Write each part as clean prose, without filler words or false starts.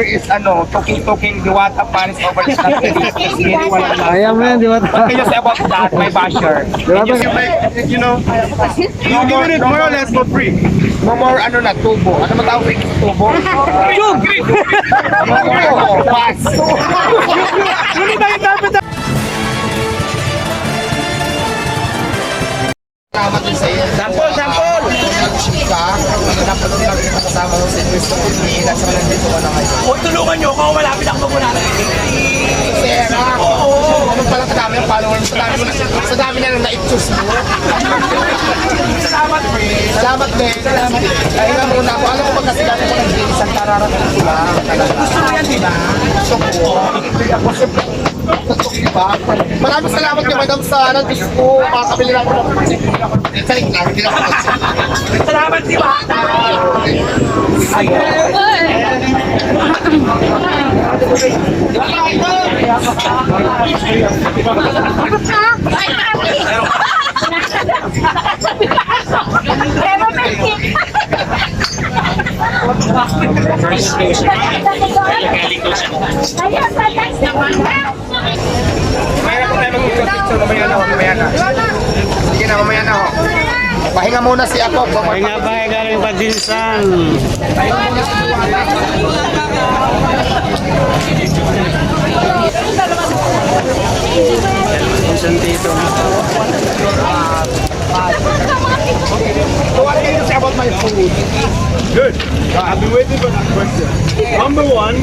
Is talking Diwata fans over the stuff. Ayaw mo yan, Diwata. What can you say about that, my basher? You giving it more or less for free. No more tubo. Ano matawag yung tubo? Tubo! Pass! Salamat din sa'yo. Sample! Chika, napanood lang yung kasama mo si Cristo Pili at sa nandito ka na ngayon. O, tulungan nyo ako, malapit ako muna. Sera! Oo! Ano pala kadami ang followers? Sa dami na nang na-choose mo. Salamat, friend. Salamat din. Kaya nga muna ako. Alam mo ba kasi gano'n ko nag-daily isang kararating ko lang. Gusto mo yan, di ba? Gusto ko. Diba? Maraming salamat kay Madam Sara. Gusto ko, makakabili lang ako ng Salik lang, hindi lang ako. Salamat, di ba? Mamaya na po tayo mag-picture. Mamaya na ho. Sige na, mamaya na ho. Pahinga muna si ako. Pahinga galing pagdinsan. Minsan dito. So what can you say about my food? Good. I've been waiting for that question. Number one,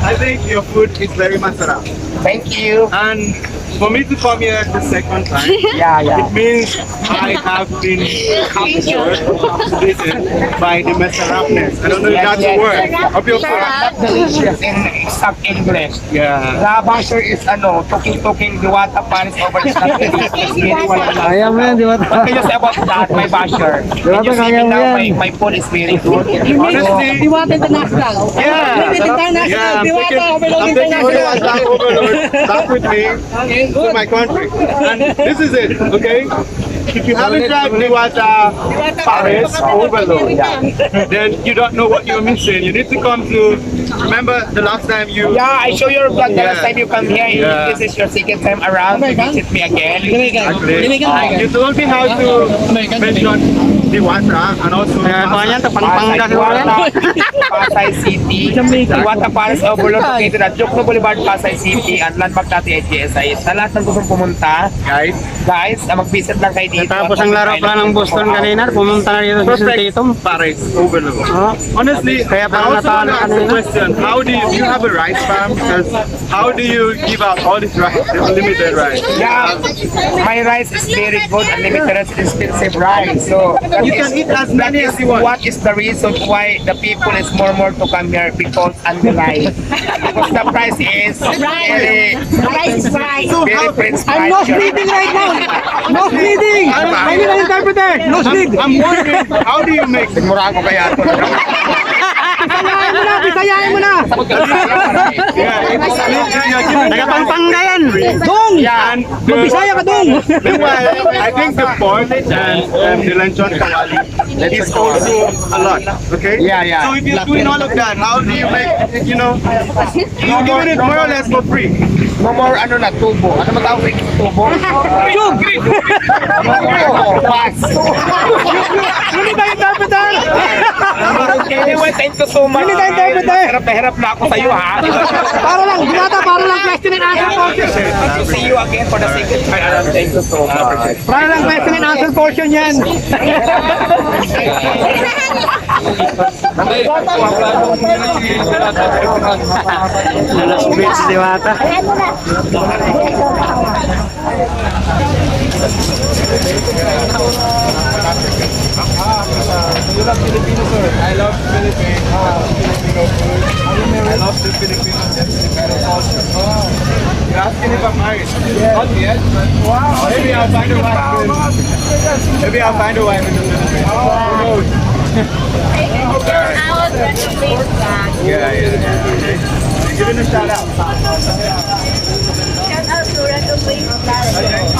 I think your food is very masarap. Thank you. And for me to come here the second time, Yeah. it means I have been captured by the masarapness. I don't know if that's a word of your food. Not delicious in exact English. Yeah. The basher is talking Diwata fans over the stuff. Ayaw mo yan, Diwata. What can you say about that, my basher? Can you see me now? My food is very good. Honestly, Diwata International. yeah. International. Diwata Overload I'm taking International. Diwata Overload back with me to my country. And this is it, okay? If you haven't tried Diwata Paris Overload, then you don't know what you're missing. You need to come to, remember the last time you... Yeah, I show your vlog the last Yeah. time you come here. Yeah. This is your second time around to visit me again. Actually, you told me how to mention Diwata and also... Kaya tapang-pangga Diwata, Pasay City. Diwata Paris Overload located at Jokno Boulevard, Pasay City at landmark natin ay GSI. Sa lahat ng gustong pumunta, guys, mag-visit lang kayo dito. Tapos ang laro pala ng Boston kanina, pumunta na dito sa Tatum. Paris Overload. Honestly, Kaya I parang also want to ask natalo a question. How do you have a rice farm? Because how do you give out all this rice, unlimited rice? Yeah, my rice is very good, unlimited rice, expensive rice. So You can eat as many as you want. What is the reason why the people is more to come here because and the rice? Because the price is very, very French I'm price. not bleeding right now. No bleeding. I need an interpreter. No bleed. I'm wondering, how do you make it? Mura ko kaya ito. Bisayahin mo na. Yeah, you're giving Tagapang-pangga yan. Dong. Yeah. and Bisaya ka dong. meanwhile, I think the pork and the lechon kawali is also a lot. Okay. Yeah. So if you're doing all of that, how do you make? You're giving it more or less for free. No more tubo. Ano matawag yung tubo? Tubo. Pass. Hindi tayo interpreter. Anyway, thank you so much. Hindi tayo interpreter. Hirap na hirap na ako sa iyo, ha? Para lang, Diwata, para lang question and answer portion. To see you again for the second time. Thank you so much. Para lang question and answer portion yan. Alas Beach, Diwata. You love Filipino, sir. I love Philippines. Filipino food. I love the Filipino culture. You're asking if I'm married? Not yet. Wow. Maybe I'll find a wife. Maybe I'll find a wife in the Philippines. Who knows? Yeah. Give it a shout out. Shout out to Random Ways Vlog.